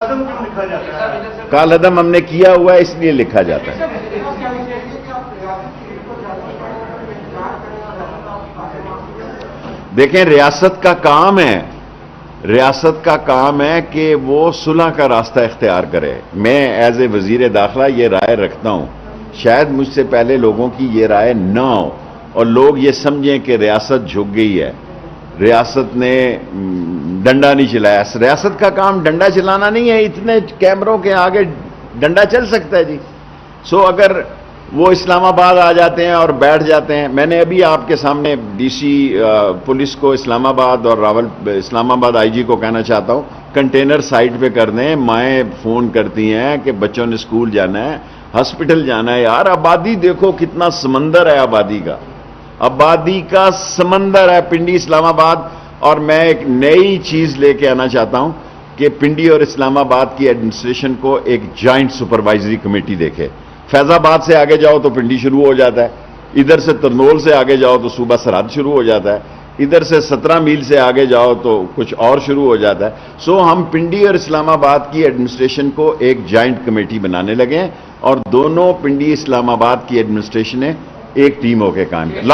عدم کیوں لکھا جاتا ہے؟ کال عدم ہم نے کیا ہوا ہے، اس لیے لکھا جاتا ہے۔ دیکھیں ریاست کا کام ہے، ریاست کا کام ہے کہ وہ صلح کا راستہ اختیار کرے۔ میں ایز اے وزیر داخلہ یہ رائے رکھتا ہوں، شاید مجھ سے پہلے لوگوں کی یہ رائے نہ ہو اور لوگ یہ سمجھیں کہ ریاست جھک گئی ہے، ریاست نے ڈنڈا نہیں چلایا۔ ریاست کا کام ڈنڈا چلانا نہیں ہے، اتنے کیمروں کے آگے ڈنڈا چل سکتا ہے جی۔ سو اگر وہ اسلام آباد آ جاتے ہیں اور بیٹھ جاتے ہیں، میں نے ابھی آپ کے سامنے ڈی سی پولیس کو اسلام آباد اور اسلام آباد آئی جی کو کہنا چاہتا ہوں کنٹینر سائٹ پہ کر دیں۔ مائیں فون کرتی ہیں کہ بچوں نے اسکول جانا ہے، ہاسپٹل جانا ہے۔ یار آبادی دیکھو کتنا سمندر ہے، آبادی کا سمندر ہے پنڈی اسلام آباد۔ اور میں ایک نئی چیز لے کے آنا چاہتا ہوں کہ پنڈی اور اسلام آباد کی ایڈمنسٹریشن کو ایک جوائنٹ سپروائزری کمیٹی دیکھے۔ فیض آباد سے آگے جاؤ تو پنڈی شروع ہو جاتا ہے، ادھر سے ترنول سے آگے جاؤ تو صوبہ سرحد شروع ہو جاتا ہے، ادھر سے 17 میل سے آگے جاؤ تو کچھ اور شروع ہو جاتا ہے۔ سو ہم پنڈی اور اسلام آباد کی ایڈمنسٹریشن کو ایک جوائنٹ کمیٹی بنانے لگے ہیں اور دونوں پنڈی اسلام آباد کی ایڈمنسٹریشنیں ایک ٹیم ہو کے کام کریں۔